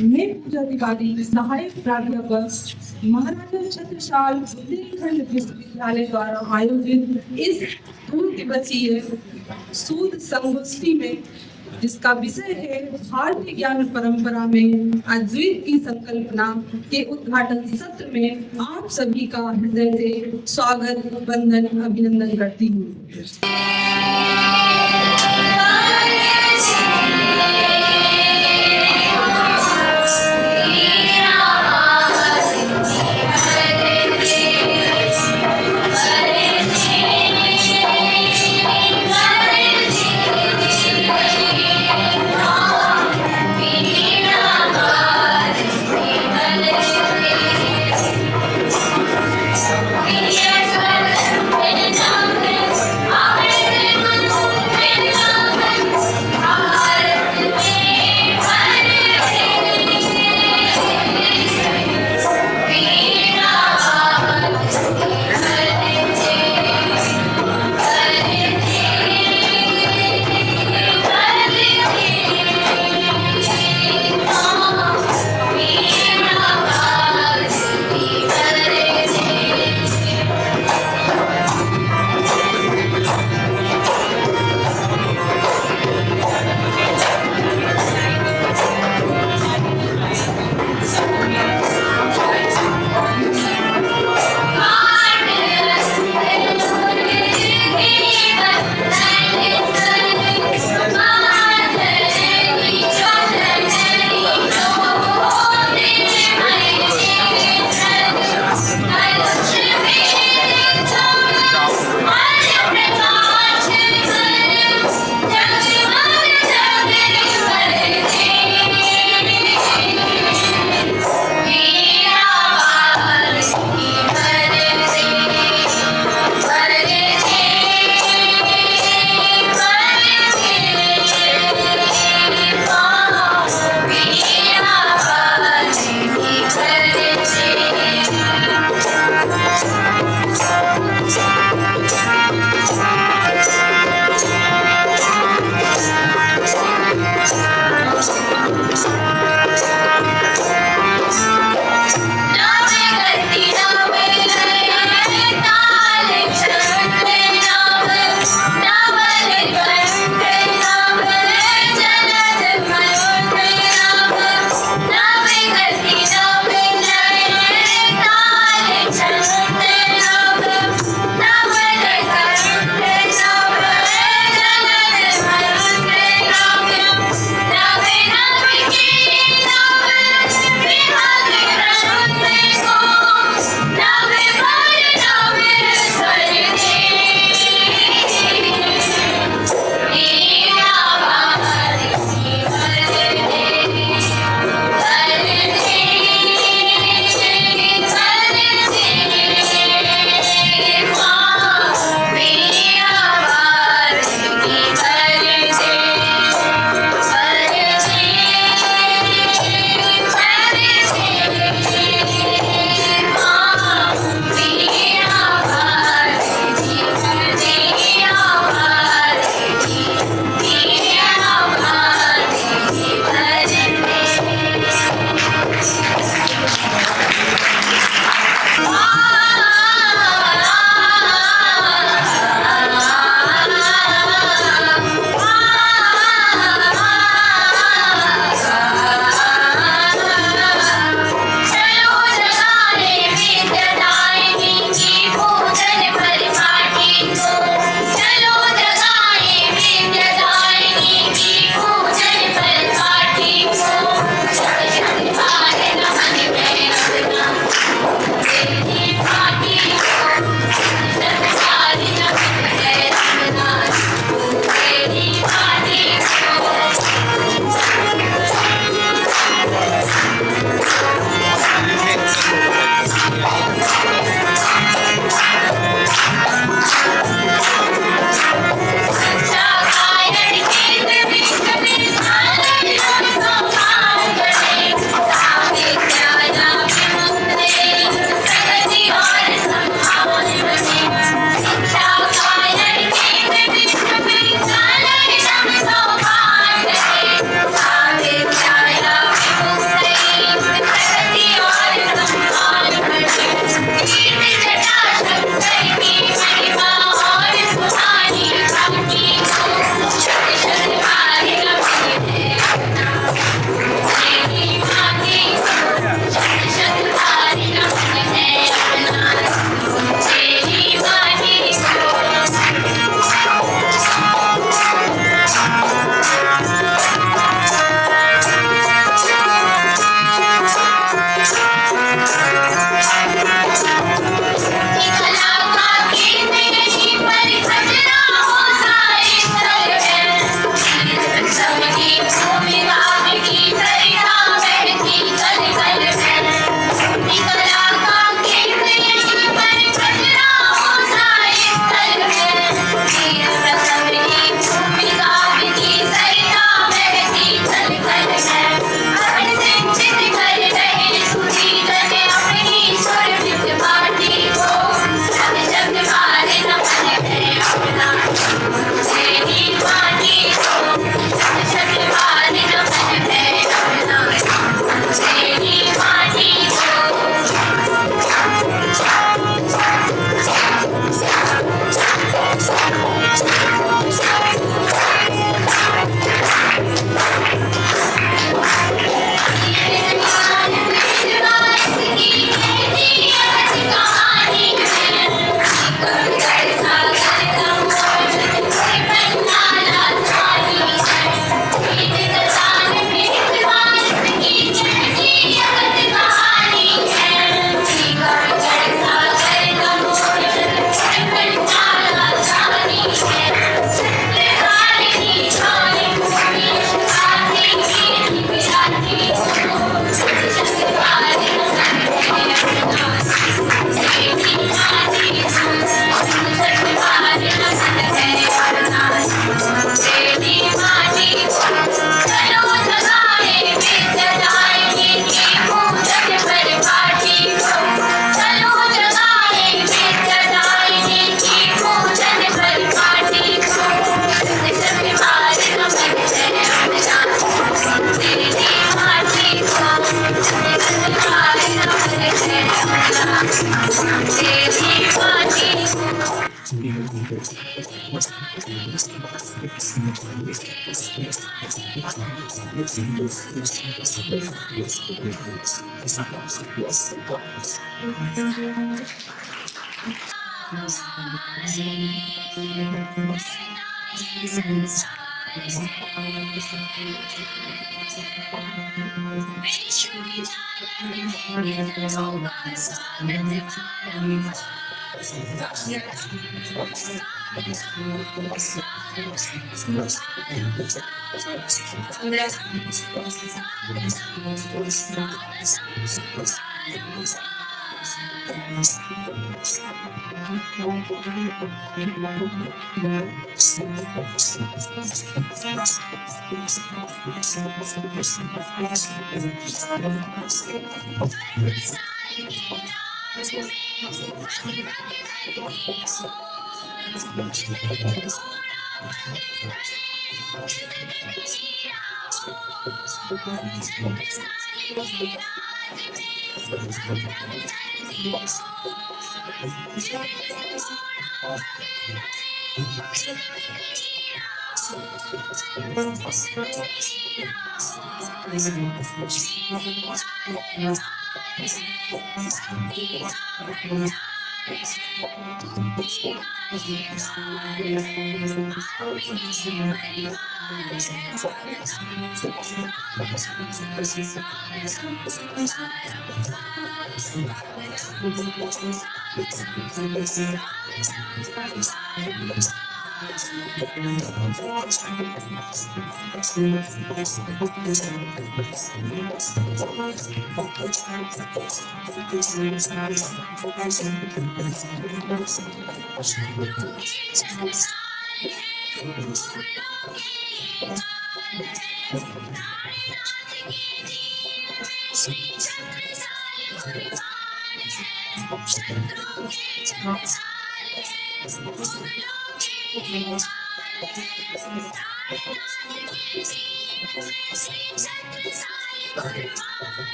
मैं पूजा तिवारी, सहायक प्राध्यापक, महाराजा छत्रसाल बुंदेलखंड विश्वविद्यालय द्वारा आयोजित इस 2 दिवसीय सूद संगोष्ठी में, जिसका विषय है भारतीय ज्ञान परंपरा में अद्वैत की संकल्पना के उद्घाटन सत्र में आप सभी का हृदय से स्वागत, वंदन, अभिनंदन करती हूँ।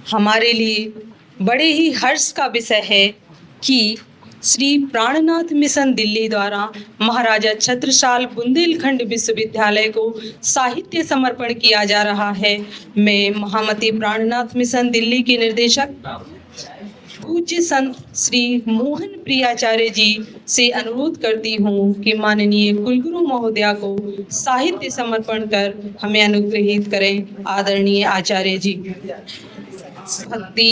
हमारे लिए बड़े ही हर्ष का विषय है कि श्री प्राणनाथ मिशन दिल्ली द्वारा महाराजा छत्रसाल बुंदेलखंड विश्वविद्यालय को साहित्य समर्पण किया जा रहा है। मैं महामती प्राणनाथ मिशन दिल्ली के निर्देशक पूज्य संत श्री मोहन प्रियाचार्य जी से अनुरोध करती हूँ कि माननीय कुलगुरु महोदया को साहित्य समर्पण कर हमें अनुग्रहित करें। आदरणीय आचार्य जी। भक्ति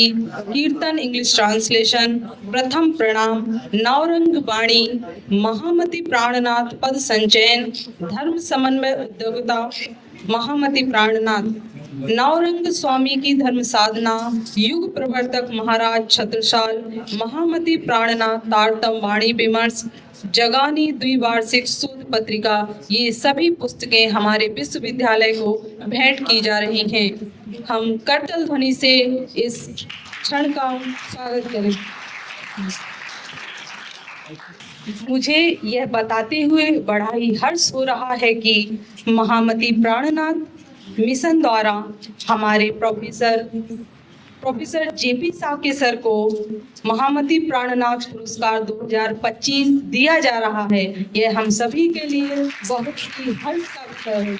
कीर्तन इंग्लिश ट्रांसलेशन प्रथम प्रणाम नवरंग वाणी महामती प्राणनाथ पद संचयन धर्म समन्वय उद्योगता महामती प्राणनाथ नवरंग स्वामी की धर्म साधना युग प्रवर्तक महाराज छत्रसाल महामती प्राणनाथ तारतम वाणी विमर्श जगानी द्विवार्षिक शोध पत्रिका, ये सभी पुस्तकें हमारे विश्वविद्यालय को भेंट की जा रही हैं। हम करतल ध्वनि से इस क्षण का स्वागत करें। मुझे यह बताते हुए बड़ा ही हर्ष हो रहा है कि महामती प्राणनाथ मिशन द्वारा हमारे प्रोफेसर जेपी साके सर को महामती प्राणनाथ पुरस्कार 2025 दिया जा रहा है। यह हम सभी के लिए बहुत ही हर्ष का विषय है।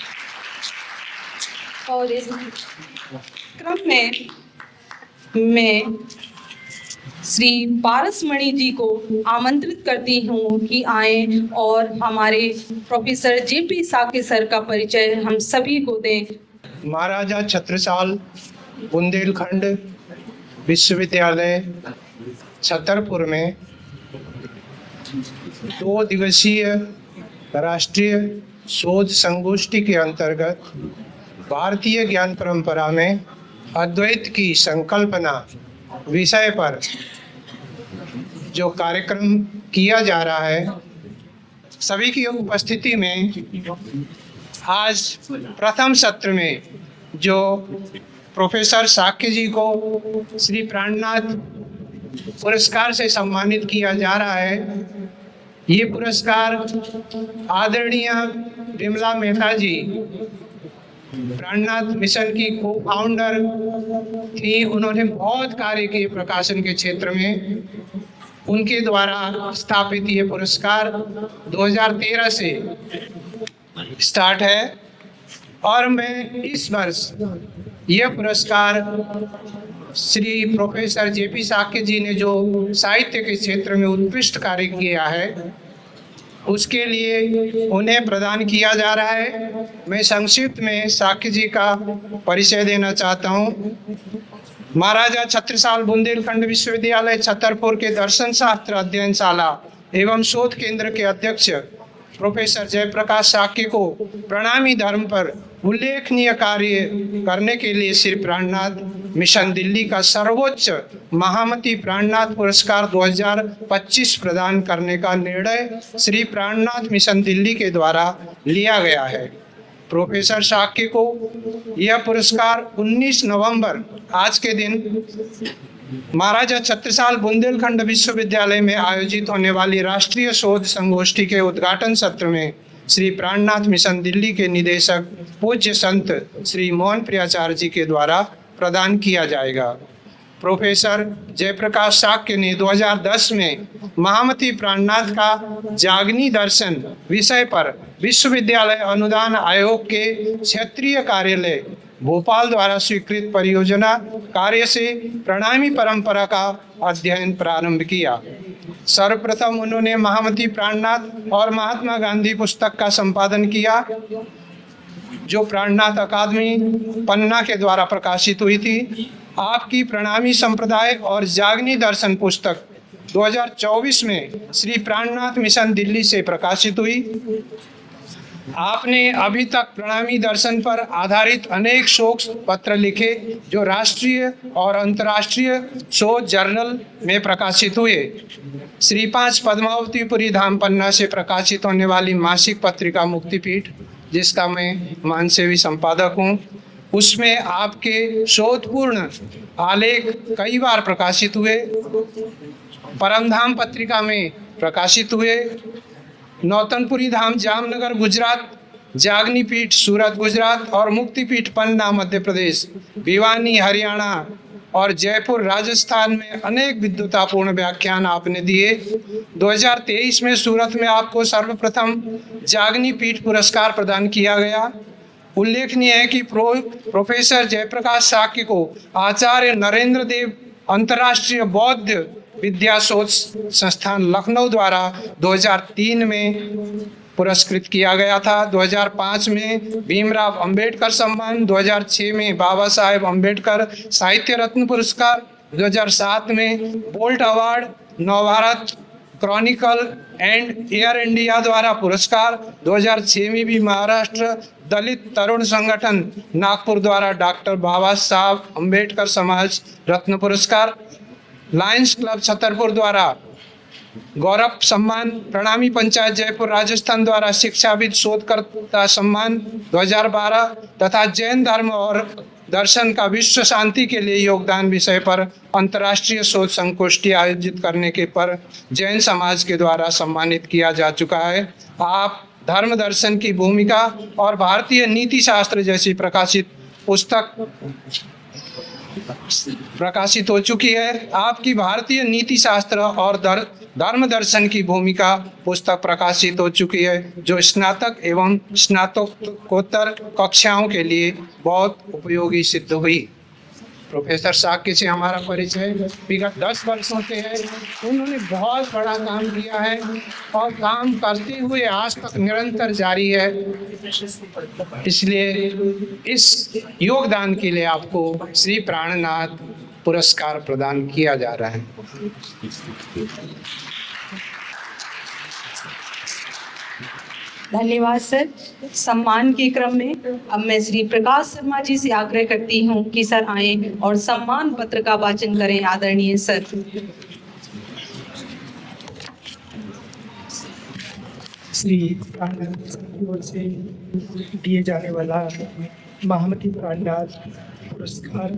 और इस क्रम में मैं श्री पारसमणि जी को आमंत्रित करती हूँ कि आए और हमारे प्रोफेसर जेपी साके सर का परिचय हम सभी को दें। महाराजा छत्रसाल बुंदेलखंड विश्वविद्यालय छतरपुर में 2 दिवसीय राष्ट्रीय शोध संगोष्ठी के अंतर्गत भारतीय ज्ञान परंपरा में अद्वैत की संकल्पना विषय पर जो कार्यक्रम किया जा रहा है, सभी की उपस्थिति में आज प्रथम सत्र में जो प्रोफेसर साके जी को श्री प्राणनाथ पुरस्कार से सम्मानित किया जा रहा है। ये पुरस्कार आदरणीय विमला मेहता जी प्राणनाथ मिशन की को फाउंडर थी। उन्होंने बहुत कार्य किए प्रकाशन के क्षेत्र में। उनके द्वारा स्थापित ये पुरस्कार 2013 से स्टार्ट है और मैं इस वर्ष यह पुरस्कार श्री प्रोफेसर जेपी साके जी ने जो साहित्य के क्षेत्र में उत्कृष्ट कार्य किया है उसके लिए उन्हें प्रदान किया जा रहा है। मैं संक्षिप्त में साके जी का परिचय देना चाहता हूँ। महाराजा छत्रसाल बुंदेलखंड विश्वविद्यालय छतरपुर के दर्शन शास्त्र अध्ययनशाला एवं शोध केंद्र के अध्यक्ष प्रोफेसर जयप्रकाश साके को प्रणामी धर्म पर उल्लेखनीय कार्य करने के लिए श्री प्राणनाथ मिशन दिल्ली का सर्वोच्च महामती प्राणनाथ पुरस्कार 2025 प्रदान करने का निर्णय श्री प्राणनाथ मिशन दिल्ली के द्वारा लिया गया है। प्रोफेसर साके को यह पुरस्कार 19 नवंबर आज के दिन महाराजा छत्रसाल बुंदेलखंड विश्वविद्यालय में आयोजित होने वाली राष्ट्रीय शोध संगोष्ठी के उद्घाटन सत्र में श्री प्राणनाथ मिशन दिल्ली के निदेशक पूज्य संत श्री मोहन प्रियाचार्य जी के द्वारा प्रदान किया जाएगा। प्रोफेसर जयप्रकाश साके ने 2010 में महामती प्राणनाथ का जागनी दर्शन विषय पर विश्वविद्यालय अनुदान आयोग के क्षेत्रीय कार्यालय भोपाल द्वारा स्वीकृत परियोजना कार्य से प्रणामी परंपरा का अध्ययन प्रारंभ किया। सर्वप्रथम उन्होंने महामती प्राणनाथ और महात्मा गांधी पुस्तक का संपादन किया जो प्राणनाथ अकादमी पन्ना के द्वारा प्रकाशित हुई थी। आपकी प्रणामी संप्रदाय और जागनी दर्शन पुस्तक 2024 में श्री प्राणनाथ मिशन दिल्ली से प्रकाशित हुई। आपने अभी तक प्रणामी दर्शन पर आधारित अनेक शोध पत्र लिखे जो राष्ट्रीय और अंतर्राष्ट्रीय शोध जर्नल में प्रकाशित हुए। श्री 5 पद्मावतीपुरी धाम पन्ना से प्रकाशित होने वाली मासिक पत्रिका मुक्तिपीठ, जिसका मैं मानसेवी संपादक हूँ, उसमें आपके शोधपूर्ण आलेख कई बार प्रकाशित हुए। परमधाम पत्रिका में प्रकाशित हुए। नौतनपुरी धाम जामनगर गुजरात, जागनी पीठ सूरत गुजरात और मुक्तिपीठ पन्ना मध्य प्रदेश, भिवानी हरियाणा और जयपुर राजस्थान में अनेक विद्वतापूर्ण व्याख्यान आपने दिए। 2023 में सूरत में आपको सर्वप्रथम जागनी पीठ पुरस्कार प्रदान किया गया। उल्लेखनीय है कि प्रोफेसर जयप्रकाश साके को आचार्य नरेंद्र देव अंतर्राष्ट्रीय बौद्ध विद्या शोध संस्थान लखनऊ द्वारा 2003 में पुरस्कृत किया गया था। 2005 में भीमराव अंबेडकर सम्मान, 2006 में बाबा साहेब अंबेडकर साहित्य रत्न पुरस्कार, 2007 में bolt award, Navbharat Chronicle and air India द्वारा पुरस्कार, 2006 में भी महाराष्ट्र दलित तरुण संगठन नागपुर द्वारा डॉक्टर बाबा साहब अंबेडकर समाज रत्न पुरस्कार, लायंस क्लब छतरपुर द्वारा गौरव सम्मान, प्रणामी पंचायत जयपुर राजस्थान द्वारा शिक्षाविद शोधकर्ता सम्मान 2012 तथा जैन धर्म और दर्शन का विश्व शांति के लिए योगदान विषय पर अंतर्राष्ट्रीय शोध संगोष्ठी आयोजित करने के पर जैन समाज के द्वारा सम्मानित किया जा चुका है। आप धर्म दर्शन की भूमिका और भारतीय नीति शास्त्र जैसी प्रकाशित पुस्तक प्रकाशित हो चुकी है। आपकी भारतीय नीति शास्त्र और धर्म दर्शन की भूमिका पुस्तक प्रकाशित हो चुकी है, जो स्नातक एवं स्नातकोत्तर कक्षाओं के लिए बहुत उपयोगी सिद्ध हुई। प्रोफेसर साक्य से हमारा परिचय विगत 10 वर्षों से है। उन्होंने बहुत बड़ा काम किया है और काम करते हुए आज तक निरंतर जारी है। इसलिए इस योगदान के लिए आपको श्री प्राणनाथ पुरस्कार प्रदान किया जा रहा है। धन्यवाद सर। सम्मान के क्रम में अब मैं श्री प्रकाश शर्मा जी से आग्रह करती हूँ कि सर आए और सम्मान पत्र का वाचन करें। आदरणीय सर। श्री प्राणनाथ की ओर से दिए जाने वाला महामती प्राणनाथ पुरस्कार,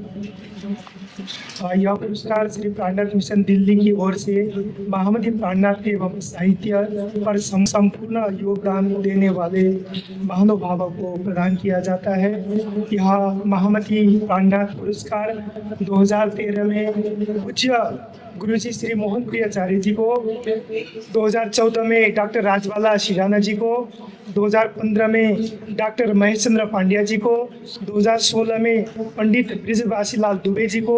यह पुरस्कार श्री प्राणनाथ मिशन दिल्ली की ओर से महामती प्राणनाथ एवं साहित्य पर संपूर्ण योगदान देने वाले महानुभावों को प्रदान किया जाता है। यह महामती प्राणनाथ पुरस्कार 2013 में पूज्य गुरु जी श्री मोहन प्रियाचार्य जी को, 2014 में डॉक्टर राजवाला शिराना जी को, 2015 में डॉक्टर महेश चंद्र पांड्या जी को, 2016 में पंडित ब्रिजवासी लाल दुबे जी को,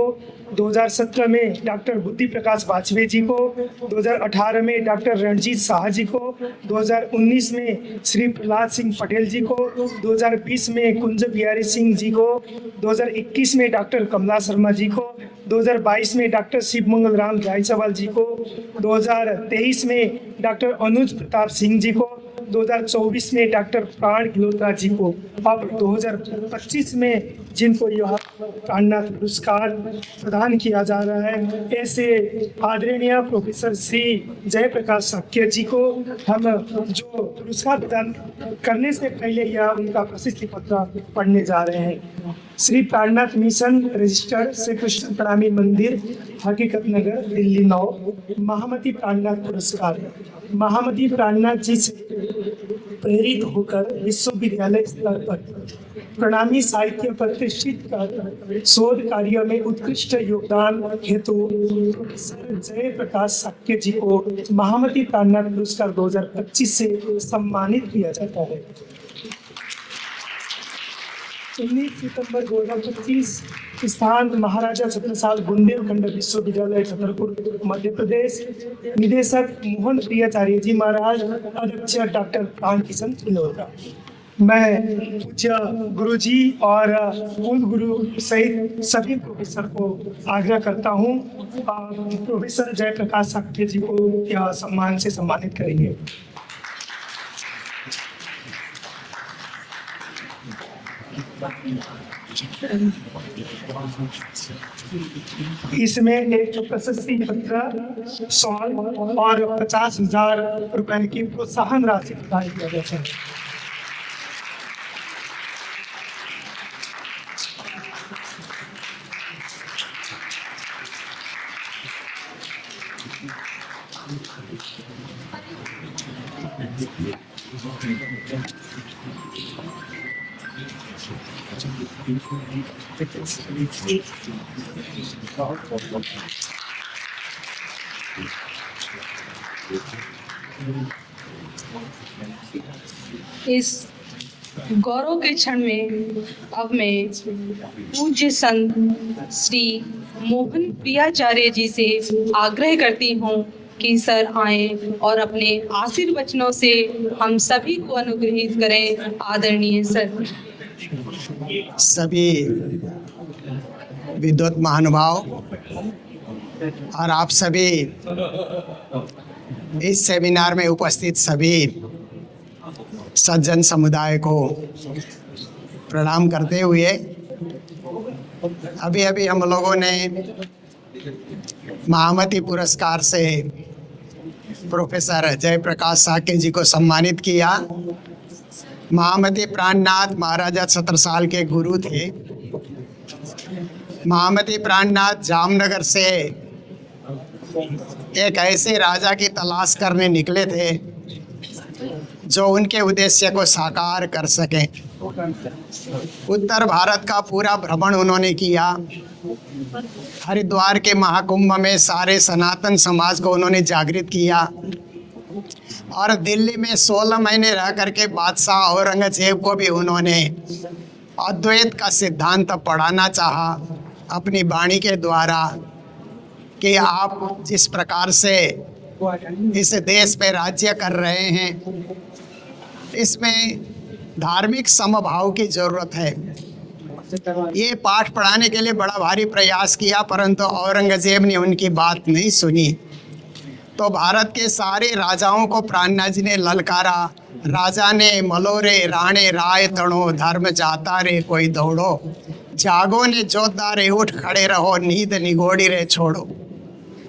2017 में डॉक्टर बुद्धि प्रकाश वाजपेयी जी को, 2018 में डॉक्टर रणजीत शाह जी को, 2019 में श्री प्रहलाद सिंह पटेल जी को, 2020 में कुंज बिहारी सिंह जी को, 2021 में डॉक्टर कमला शर्मा जी को, 2022 में डॉक्टर शिवमंगल राम जायसवाल जी को, 2023 में डॉक्टर अनुज प्रताप सिंह जी को, 2024 में डॉक्टर प्राण गिलोत्रा जी को, अब 2025 में जिनको यह प्राणनाथ पुरस्कार प्रदान किया जा रहा है, ऐसे आदरणीय प्रोफेसर श्री जयप्रकाश साक्य जी को हम जो पुरस्कार प्रदान करने से पहले यह उनका प्रसिद्धि पत्र पढ़ने जा रहे हैं। श्री प्राणनाथ मिशन रजिस्टर्ड श्री कृष्ण प्रणामी मंदिर, हकीकत नगर, दिल्ली 9, महामती प्राणनाथ पुरस्कार। महामती प्राणनाथ जी से प्रेरित होकर विश्वविद्यालय स्तर पर प्रणामी साहित्य प्रतिष्ठित कर शोध कार्य में उत्कृष्ट योगदान हेतु प्रोफेसर जयप्रकाश साक्य जी को महामती प्राणनाथ पुरस्कार 2025 से सम्मानित किया जाता है। 19 सितंबर 2025 स्थान महाराजा छत्रसाल बुंदेलखंड विश्वविद्यालय छतरपुर मध्य प्रदेश। निदेशक मोहन प्रियाचार्य जी महाराज, अध्यक्ष डॉक्टर प्राण किशन गिलोत्रा। मैं पूज्य गुरु जी और कुल गुरु सहित सभी प्रोफेसर को आग्रह करता हूँ प्रोफेसर जयप्रकाश साक्य जी को यह सम्मान से सम्मानित करेंगे। इसमें एक प्रशस्ति पत्र, शॉल और 50,000 रुपए की प्रोत्साहन राशि प्रदान किया जाता है। इस गौरव के क्षण में अब मैं पूज्य संत श्री मोहन प्रियाचार्य जी से आग्रह करती हूँ कि सर आए और अपने आशीर्वचनों से हम सभी को अनुग्रहित करें। आदरणीय सर। सभी विद्वत महानुभाव और आप सभी इस सेमिनार में उपस्थित सभी सज्जन समुदाय को प्रणाम करते हुए अभी हम लोगों ने महामती पुरस्कार से प्रोफेसर जयप्रकाश साके जी को सम्मानित किया। महामती प्राणनाथ महाराजा छत्रसाल के गुरु थे। महामती प्राणनाथ जामनगर से एक ऐसे राजा की तलाश करने निकले थे जो उनके उद्देश्य को साकार कर सके। उत्तर भारत का पूरा भ्रमण उन्होंने किया। हरिद्वार के महाकुंभ में सारे सनातन समाज को उन्होंने जागृत किया और दिल्ली में 16 महीने रह करके बादशाह औरंगजेब को भी उन्होंने अद्वैत का सिद्धांत पढ़ाना चाहा अपनी वाणी के द्वारा कि आप जिस प्रकार से इस देश पे राज्य कर रहे हैं इसमें धार्मिक समभाव की जरूरत है। ये पाठ पढ़ाने के लिए बड़ा भारी प्रयास किया परंतु औरंगजेब ने उनकी बात नहीं सुनी। तो भारत के सारे राजाओं को प्राणनाथ जी ने ललकारा। राजा ने मलोरे राणे राय तणो धर्म जाता रे कोई दौड़ो, जागो ने जोधा रे उठ खड़े रहो, नींद निगोड़ी रे छोड़ो।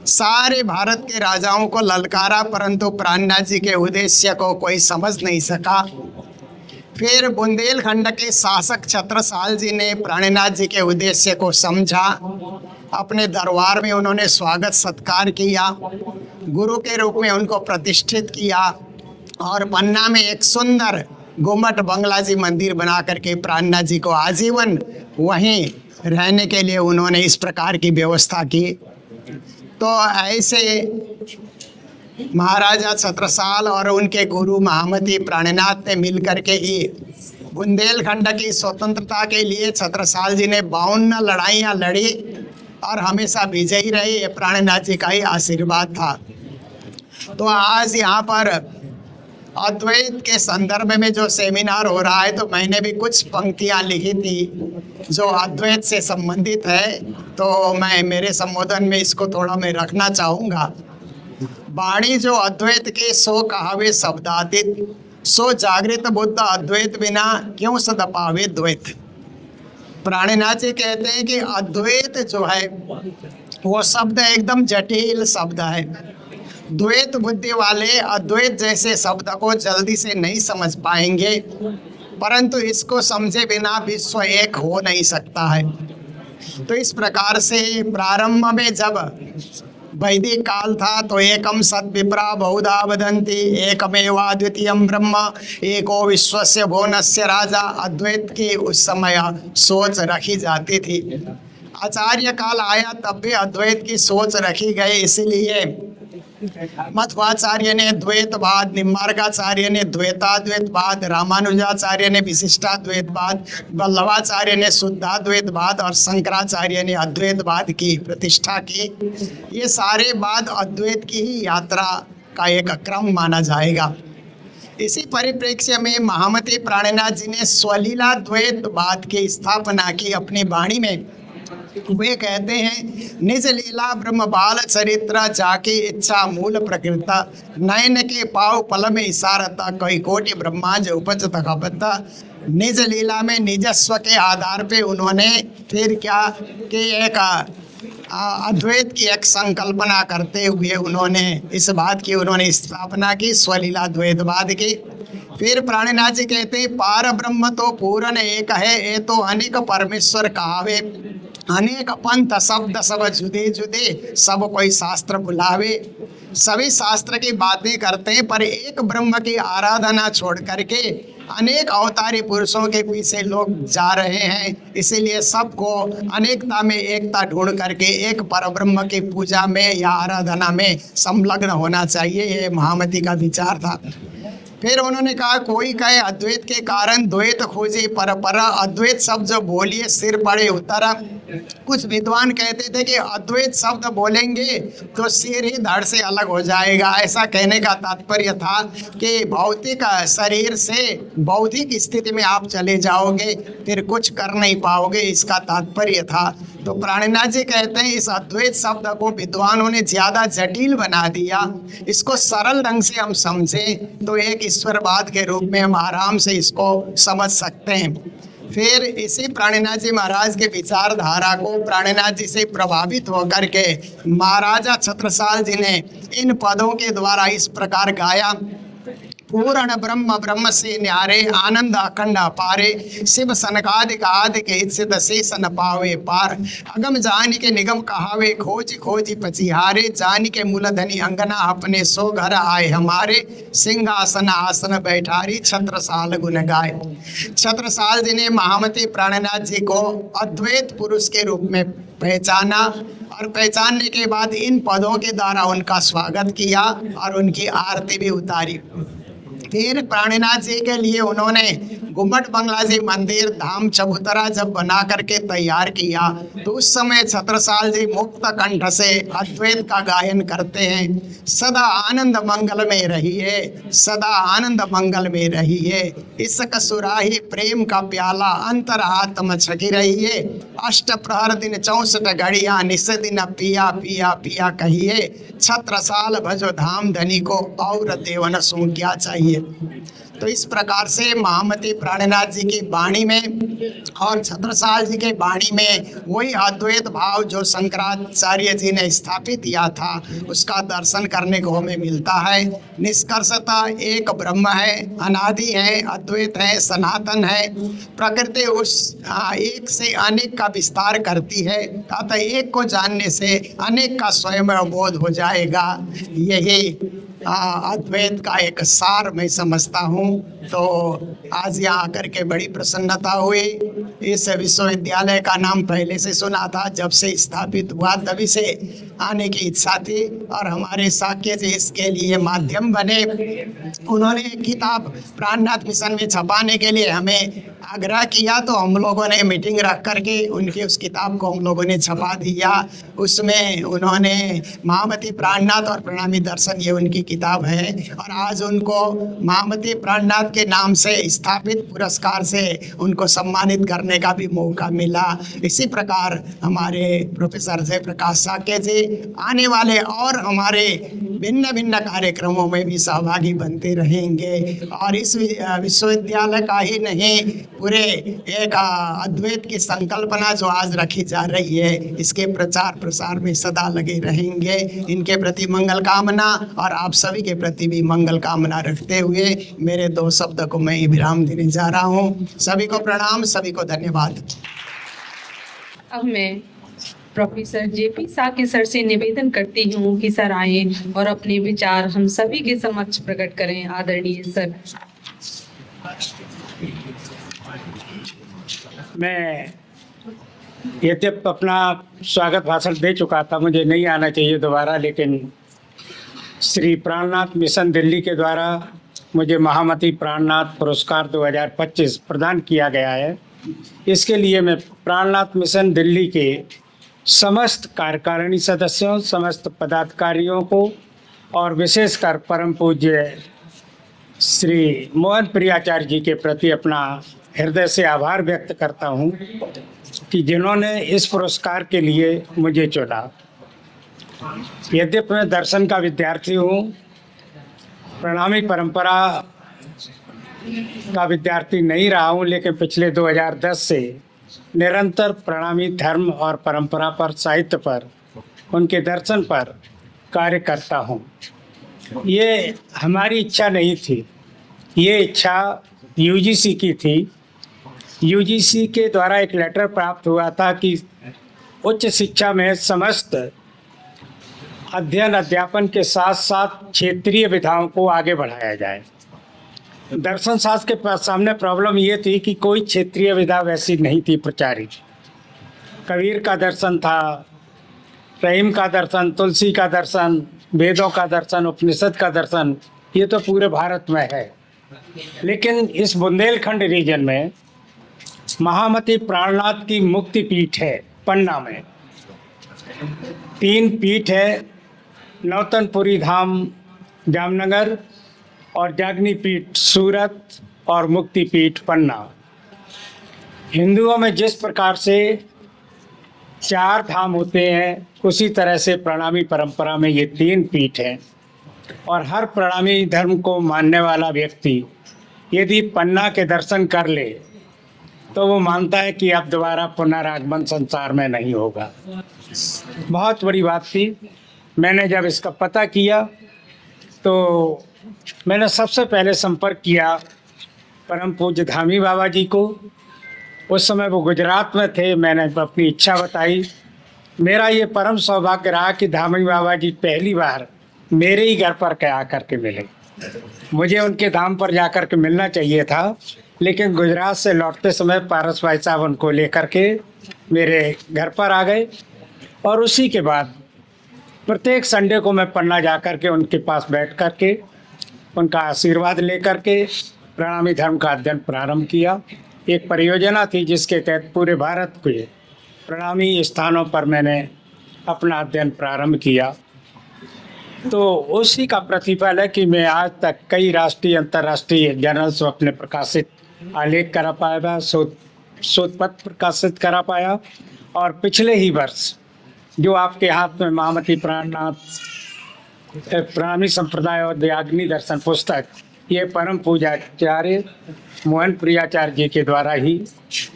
सारे भारत के राजाओं को ललकारा परंतु प्राणनाथ जी के उद्देश्य को कोई समझ नहीं सका। फिर बुंदेलखंड के शासक छत्रसाल जी ने प्राणनाथ जी के उद्देश्य को समझा। अपने दरबार में उन्होंने स्वागत सत्कार किया, गुरु के रूप में उनको प्रतिष्ठित किया और पन्ना में एक सुंदर गुम्बद बंगला जी मंदिर बना करके प्राणनाथ जी को आजीवन वहीं रहने के लिए उन्होंने इस प्रकार की व्यवस्था की। तो ऐसे महाराजा छत्रसाल और उनके गुरु महामती प्राणनाथ ने मिलकर के ही बुंदेलखंड की स्वतंत्रता के लिए छत्रसाल जी ने 52 लड़ाइयाँ लड़ी और हमेशा विजयी रहे। ये प्राणनाथ जी का ही आशीर्वाद था। तो आज यहाँ पर अद्वैत के संदर्भ में जो सेमिनार हो रहा है तो मैंने भी कुछ पंक्तियाँ लिखी थी जो अद्वैत से संबंधित है, तो मैं मेरे संबोधन में इसको थोड़ा मैं रखना चाहूँगा। वाणी जो अद्वैत के सो कहावे शब्दातीत, सो जागृत बुद्ध अद्वैत बिना क्यों सद पावे द्वैत। प्राणनाथ जी कहते हैं कि अद्वैत जो है वो शब्द एकदम जटिल शब्द है। द्वैत बुद्धि वाले अद्वैत जैसे शब्द को जल्दी से नहीं समझ पाएंगे परंतु इसको समझे बिना विश्व एक हो नहीं सकता है। तो इस प्रकार से प्रारंभ में जब वैदिक काल था तो एकम सद विप्रा बहुधा वदन्ति एकमेवा द्वितीयम ब्रह्म एको विश्वस्य भुवनस्य राजा। अद्वैत की उस समय सोच रखी जाती थी। आचार्य काल आया तब भी अद्वैत की सोच रखी गई। इसीलिए मध्वाचार्य ने द्वैतवाद, निम्बार्काचार्य ने द्वैताद्वैतवाद, रामानुजाचार्य ने विशिष्टाद्वैतवाद, वल्लभाचार्य ने शुद्धाद्वैतवाद और शंकराचार्य ने अद्वैतवाद की प्रतिष्ठा की। ये सारे बाद अद्वैत की ही यात्रा का एक क्रम माना जाएगा। इसी परिप्रेक्ष्य में महामती प्राणनाथ जी ने स्वलीलाद्वैतवाद की स्थापना की अपनी वाणी में। वे कहते हैं निज लीला ब्रह्म बाल चरित्र जाकी इच्छा मूल प्रकृता, नयन के पाव पल में इशारता कई कोटि ब्रह्मांड उपजत खपता। निज लीला में निजस्व के आधार पे उन्होंने फिर क्या कि एक अद्वैत की एक संकल्पना करते हुए उन्होंने इस बात की उन्होंने स्थापना की स्वलीला द्वैतवाद की। फिर प्राणनाथ जी कहते हैं पार ब्रह्म तो पूर्ण एक है, ये तो अनेक परमेश्वर कहावे। अनेक पंथ शब्द सब जुदे जुदे, सब कोई शास्त्र बुलावे। सभी शास्त्र की बातें करते हैं पर एक ब्रह्म की आराधना छोड़ करके अनेक अवतारी पुरुषों के पीछे लोग जा रहे हैं। इसीलिए सबको अनेकता में एकता ढूंढ करके एक परब्रह्म की पूजा में या आराधना में संलग्न होना चाहिए। ये महामती का विचार था। फिर उन्होंने कहा कोई कहे अद्वैत के कारण द्वैत खोजे पर अद्वैत शब्द जो बोलिए सिर पड़े उतर। कुछ विद्वान कहते थे कि अद्वैत शब्द बोलेंगे तो सिर ही धड़ से अलग हो जाएगा। ऐसा कहने का तात्पर्य था कि भौतिक शरीर से बौद्धिक स्थिति में आप चले जाओगे, फिर कुछ कर नहीं पाओगे, इसका तात्पर्य था। तो प्राणनाथ जी कहते हैं इस अद्वैत शब्द को विद्वानों ने ज़्यादा जटिल बना दिया। इसको सरल ढंग से हम समझें तो एक ईश्वरवाद के रूप में हम आराम से इसको समझ सकते हैं। फिर इसी प्राणनाथ जी महाराज के विचारधारा को प्राणनाथ जी से प्रभावित होकर के महाराजा छत्रसाल जी ने इन पदों के द्वारा इस प्रकार गाया। पूर्ण ब्रह्म ब्रह्म से न्यारे आनंद अखंड अपारे शिव सनकादिक आदि के सिद्ध शेष न पावे पार। अगम जानी के निगम कहावे खोज खोजी पचिहारे। जानी के मूलधनी अंगना अपने सो घर आए हमारे। सिंहासन आसन बैठारी छत्रसाल गुण गाए। छत्रसाल जी ने महामती प्राणनाथ जी को अद्वैत पुरुष के रूप में पहचाना और पहचानने के बाद इन पदों के द्वारा उनका स्वागत किया और उनकी आरती भी उतारी। फिर प्राणनाथ जी के लिए उन्होंने गुम्बद बंगला जी मंदिर धाम चबूतरा जब बना करके तैयार किया तो उस समय छत्रसाल जी मुक्त कंठ से अद्वैत का गायन करते हैं। सदा आनंद मंगल में रहिए, सदा आनंद मंगल में रहिए। इसक सुराही प्रेम का प्याला अंतर आत्म छकी रहिए। अष्ट प्रहर दिन 64 घड़ियाँ निस दिन पिया पिया पिया कहिए। छत्रसाल भजो धाम धनी को और देवन सो क्या चाहिए। तो इस प्रकार से महामती प्राणनाथ जी की वाणी में और छत्रसाल जी के वाणी में वही अद्वैत भाव जो शंकराचार्य जी ने स्थापित किया था उसका दर्शन करने को हमें मिलता है। निष्कर्षतः एक ब्रह्म है, अनादि है, अद्वैत है, सनातन है। प्रकृति उस एक से अनेक का विस्तार करती है, अतः एक को जानने से अनेक का स्वयं बोध हो जाएगा। यही अद्वैत का एक सार मैं समझता हूँ। तो आज यहाँ आकर के बड़ी प्रसन्नता हुई। इस विश्वविद्यालय का नाम पहले से सुना था, जब से स्थापित हुआ तभी से आने की इच्छा थी और हमारे साक्य जी इसके लिए माध्यम बने। उन्होंने किताब प्राणनाथ मिशन में छपाने के लिए हमें आग्रह किया तो हम लोगों ने मीटिंग रख करके उनकी उस किताब को हम लोगों ने छपा दिया। उसमें उन्होंने महामती प्राणनाथ और प्रणामी दर्शन ये उनकी किताब है और आज उनको महामती प्राणनाथ के नाम से स्थापित पुरस्कार से उनको सम्मानित करने का भी मौका मिला। इसी प्रकार हमारे प्रोफेसर जयप्रकाश साके जी आने वाले और हमारे भिन्न भिन्न कार्यक्रमों में भी सहभागी बनते रहेंगे और इस विश्वविद्यालय का ही नहीं पूरे एक अद्वैत की संकल्पना जो आज रखी जा रही है इसके प्रचार प्रसार में सदा लगे रहेंगे। इनके प्रति मंगल कामना और आप सभी के प्रति भी मंगल कामना रखते हुए मेरे 2 शब्द को मैं विराम देने जा रहा हूँ। सभी को प्रणाम, सभी को धन्यवाद। अब मैं प्रोफेसर जेपी साके सर से निवेदन करती हूँ कि सर आए और अपने विचार हम सभी के समक्ष प्रकट करें। आदरणीय सर। मैं यद्यप अपना स्वागत भाषण दे चुका था, मुझे नहीं आना चाहिए दोबारा, लेकिन श्री प्राणनाथ मिशन दिल्ली के द्वारा मुझे महामती प्राणनाथ पुरस्कार 2025 प्रदान किया गया है। इसके लिए मैं प्राणनाथ मिशन दिल्ली के समस्त कार्यकारिणी सदस्यों, समस्त पदाधिकारियों को और विशेषकर परम पूज्य श्री मोहन प्रियाचार्य जी के प्रति अपना हृदय से आभार व्यक्त करता हूं कि जिन्होंने इस पुरस्कार के लिए मुझे चुना। यद्यपि मैं दर्शन का विद्यार्थी हूं, प्रणामी परंपरा का विद्यार्थी नहीं रहा हूं, लेकिन पिछले 2010 से निरंतर प्रणामी धर्म और परंपरा पर, साहित्य पर, उनके दर्शन पर कार्य करता हूं। ये हमारी इच्छा नहीं थी, ये इच्छा यूजीसी की थी। यूजीसी के द्वारा एक लेटर प्राप्त हुआ था कि उच्च शिक्षा में समस्त अध्ययन अध्यापन के साथ साथ क्षेत्रीय विधाओं को आगे बढ़ाया जाए। दर्शन शास्त्र के सामने प्रॉब्लम ये थी कि कोई क्षेत्रीय विधा वैसी नहीं थी प्रचारित। कबीर का दर्शन था, रहीम का दर्शन, तुलसी का दर्शन, वेदों का दर्शन, उपनिषद का दर्शन, ये तो पूरे भारत में है। लेकिन इस बुंदेलखंड रीजन में महामती प्राणनाथ की मुक्ति पीठ है पन्ना में। 3 पीठ है, नौतनपुरी धाम जामनगर और जागनी पीठ सूरत और मुक्ति पीठ पन्ना। हिंदुओं में जिस प्रकार से 4 धाम होते हैं, उसी तरह से प्रणामी परंपरा में ये 3 पीठ हैं। और हर प्रणामी धर्म को मानने वाला व्यक्ति यदि पन्ना के दर्शन कर ले तो वो मानता है कि अब दोबारा पुनरागमन संसार में नहीं होगा। बहुत बड़ी बात थी। मैंने जब इसका पता किया तो मैंने सबसे पहले संपर्क किया परम पूज्य धामी बाबा जी को। उस समय वो गुजरात में थे। मैंने अपनी इच्छा बताई। मेरा ये परम सौभाग्य रहा कि धामी बाबा जी पहली बार मेरे ही घर पर आकर के मिले। मुझे उनके धाम पर जाकर के मिलना चाहिए था, लेकिन गुजरात से लौटते समय पारस भाई साहब उनको लेकर के मेरे घर पर आ गए। और उसी के बाद प्रत्येक संडे को मैं पन्ना जा कर के उनके पास बैठ कर के उनका आशीर्वाद लेकर के प्रणामी धर्म का अध्ययन प्रारंभ किया। एक परियोजना थी जिसके तहत पूरे भारत के प्रणामी स्थानों पर मैंने अपना अध्ययन प्रारंभ किया। तो उसी का प्रतिफल है कि मैं आज तक कई राष्ट्रीय अंतर्राष्ट्रीय जर्नल्स में अपने प्रकाशित आलेख करा पाया, शोध पत्र प्रकाशित करा पाया। और पिछले ही वर्ष जो आपके हाथ में महामती प्राणनाथ प्रणामी संप्रदाय और दयाग्नि दर्शन पुस्तक, ये परम पूज्याचार्य मोहन प्रियाचार्य जी के द्वारा ही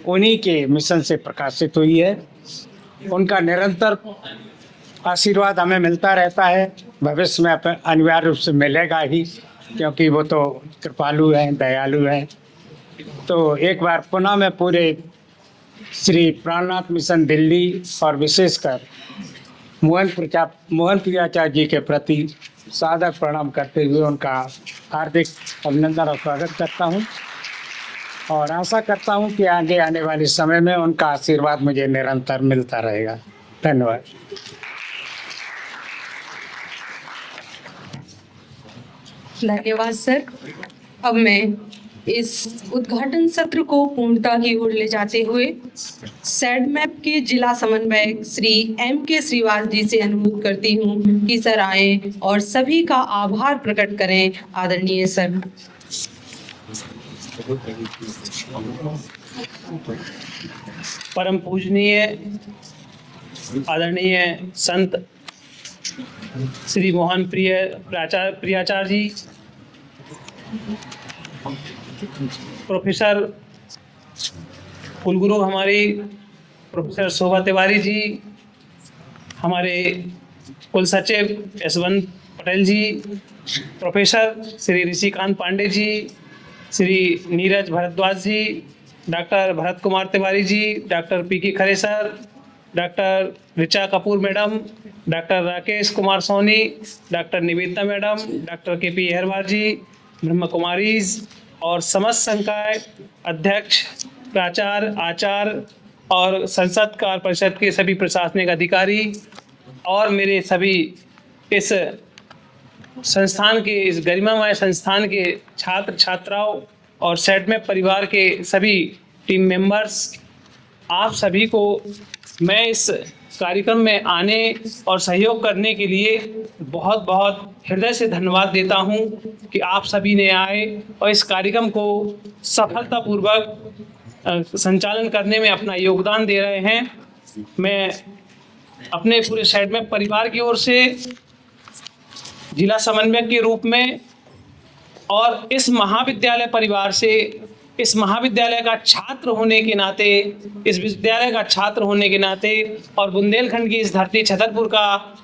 उन्हीं के मिशन से प्रकाशित हुई है। उनका निरंतर आशीर्वाद हमें मिलता रहता है, भविष्य में अनिवार्य रूप से मिलेगा ही, क्योंकि वो तो कृपालु हैं, दयालु हैं। तो एक बार पुनः मैं पूरे श्री प्राणनाथ मिशन दिल्ली और विशेषकर मोहन प्रियाचार्य जी के प्रति सादर प्रणाम करते हुए उनका हार्दिक अभिनंदन और स्वागत करता हूं। और आशा करता हूं कि आगे आने वाले समय में उनका आशीर्वाद मुझे निरंतर मिलता रहेगा। धन्यवाद। धन्यवाद सर। अब मैं इस उद्घाटन सत्र को पूर्णता की ओर ले जाते हुए सैडमैप के जिला समन्वयक श्री M.K. श्रीवास जी से अनुरोध करती हूँ कि सर आए और सभी का आभार प्रकट करें। आदरणीय सर। परम पूजनीय आदरणीय संत श्री मोहन प्रियाचार्य जी, प्रोफेसर कुलगुरु हमारी प्रोफेसर शोभा तिवारी जी, हमारे कुल सचिव Yashwant Patel ji, professor Shri Rishikant Pande ji, Shri Neeraj Bhardwaj ji, doctor Bharat Kumar Tiwari ji, doctor P.K. Khare sir, doctor Richa Kapoor madam, doctor Rakesh Kumar Soni, doctor Nivedita madam, doctor K.P. Ahirwar ji, Brahma Kumaris और समस्त संकाय अध्यक्ष, प्राचार्य, आचार्य और संसद कार्य परिषद के सभी प्रशासनिक अधिकारी और मेरे सभी इस संस्थान के, इस गरिमामय संस्थान के छात्र छात्राओं और सैडमैप परिवार के सभी टीम मेंबर्स, आप सभी को मैं इस कार्यक्रम में आने और सहयोग करने के लिए बहुत बहुत हृदय से धन्यवाद देता हूं कि आप सभी ने आए और इस कार्यक्रम को सफलतापूर्वक संचालन करने में अपना योगदान दे रहे हैं। मैं अपने पूरे सैडमैप परिवार की ओर से जिला समन्वयक के रूप में और इस महाविद्यालय परिवार से, इस महाविद्यालय का छात्र होने के नाते, इस विद्यालय का छात्र होने के नाते और बुंदेलखंड की इस धरती छतरपुर का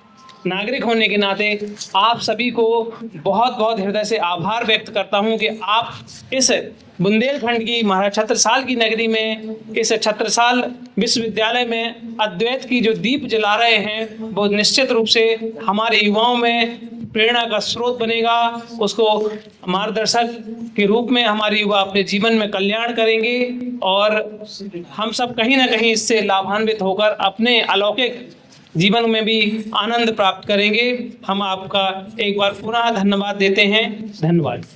नागरिक होने के नाते आप सभी को बहुत बहुत हृदय से आभार व्यक्त करता हूं कि आप इस बुंदेलखंड की महाराज छत्रसाल की नगरी में, इस छत्रसाल विश्वविद्यालय में अद्वैत की जो दीप जला रहे हैं, वो निश्चित रूप से हमारे युवाओं में प्रेरणा का स्रोत बनेगा। उसको मार्गदर्शक के रूप में हमारे युवा अपने जीवन में कल्याण करेंगे और हम सब कहीं ना कहीं इससे लाभान्वित होकर अपने अलौकिक जीवन में भी आनंद प्राप्त करेंगे। हम आपका एक बार पुनः धन्यवाद देते हैं। धन्यवाद।